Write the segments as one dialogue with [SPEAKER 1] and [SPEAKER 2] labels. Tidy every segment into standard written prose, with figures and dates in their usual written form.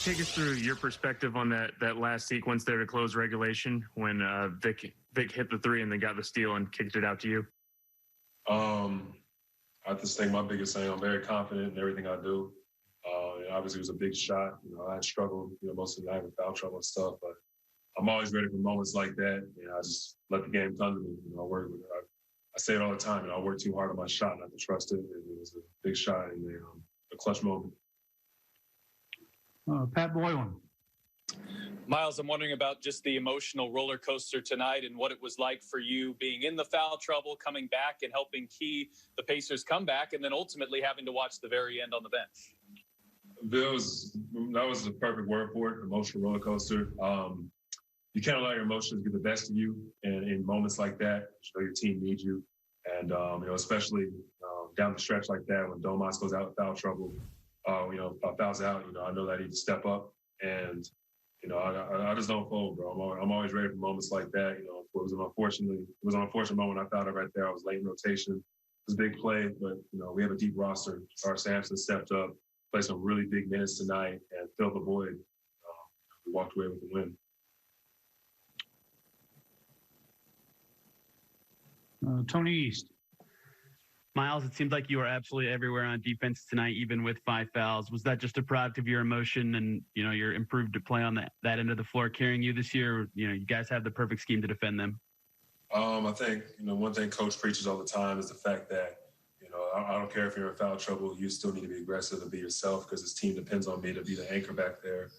[SPEAKER 1] Take us through your perspective on that last sequence there to close regulation when Vic hit the three and then got the steal and kicked it out to you.
[SPEAKER 2] I just think my biggest thing, I'm very confident in everything I do. Obviously, it was a big shot. I had struggled, most of the night with foul trouble and stuff, but I'm always ready for moments like that. I just let the game come to me. I say it all the time. I work too hard on my shot not to trust it. It was a big shot and a clutch moment.
[SPEAKER 3] Pat Boylan.
[SPEAKER 4] Myles, I'm wondering about just the emotional roller coaster tonight and what it was like for you being in the foul trouble, coming back and helping key the Pacers come back, and then ultimately having to watch the very end on the bench.
[SPEAKER 2] That was the perfect word for it, emotional roller coaster. You can't allow your emotions to get the best of you, and in moments like that, your team needs you. And, especially down the stretch like that when Domas goes out with foul trouble, fouls out, I know that I need to step up. And, I just don't fold, bro. I'm always ready for moments like that. It was an unfortunate moment. I fouled it right there. I was late in rotation. It was a big play, but, we have a deep roster. Our Sampson stepped up, played some really big minutes tonight, and filled the void. We walked away with the win.
[SPEAKER 3] Tony East.
[SPEAKER 5] Myles, it seemed like you were absolutely everywhere on defense tonight, even with 5 fouls. Was that just a product of your emotion and, your improved play on that end of the floor carrying you this year? You guys have the perfect scheme to defend them.
[SPEAKER 2] I think, one thing Coach preaches all the time is the fact that, I don't care if you're in foul trouble, you still need to be aggressive and be yourself because this team depends on me to be the anchor back there.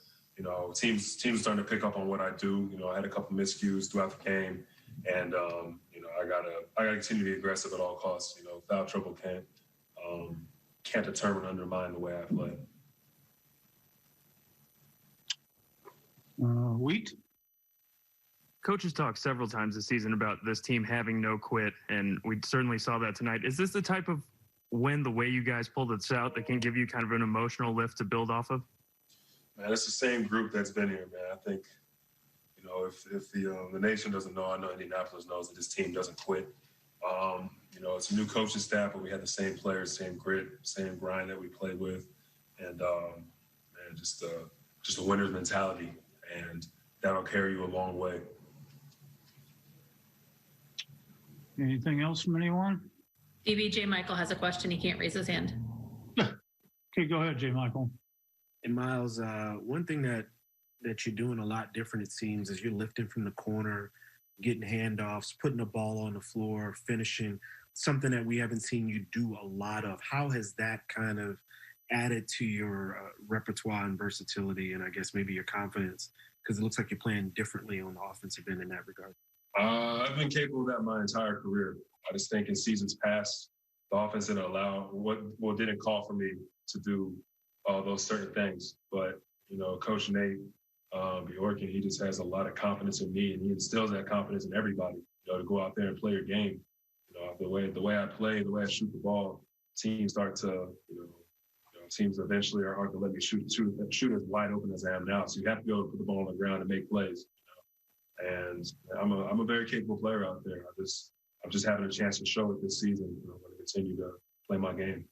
[SPEAKER 2] Teams starting to pick up on what I do. I had a couple miscues throughout the game. And, I gotta continue to be aggressive at all costs. Foul trouble can't determine, undermine the way I play.
[SPEAKER 3] Wheat.
[SPEAKER 1] Coach has talked several times this season about this team having no quit, and we certainly saw that tonight. Is this the type of win, the way you guys pulled this out, that can give you kind of an emotional lift to build off of?
[SPEAKER 2] Man, it's the same group that's been here, man. I think, if the nation doesn't know, I know Indianapolis knows that this team doesn't quit. It's a new coaching staff, but we had the same players, same grit, same grind that we played with, and just a winner's mentality, and that'll carry you a long way.
[SPEAKER 3] Anything else from anyone?
[SPEAKER 6] J. Michael has a question. He can't raise his hand.
[SPEAKER 3] Okay, go ahead, J. Michael.
[SPEAKER 7] And Myles, one thing that you're doing a lot different, it seems, is you're lifting from the corner, getting handoffs, putting the ball on the floor, finishing, something that we haven't seen you do a lot of. How has that kind of added to your repertoire and versatility and I guess maybe your confidence? Because it looks like you're playing differently on the offensive end in that regard.
[SPEAKER 2] I've been capable of that my entire career. I just think in seasons past, the offense didn't didn't call for me to do all those certain things. But, Coach Nate Bjorken, he just has a lot of confidence in me, and he instills that confidence in everybody, to go out there and play your game. The way I play, the way I shoot the ball, teams start to, teams eventually are hard to let me shoot as wide open as I am now. So you have to be able to put the ball on the ground and make plays. And I'm a very capable player out there. I'm just having a chance to show it this season. I'm going to continue to play my game.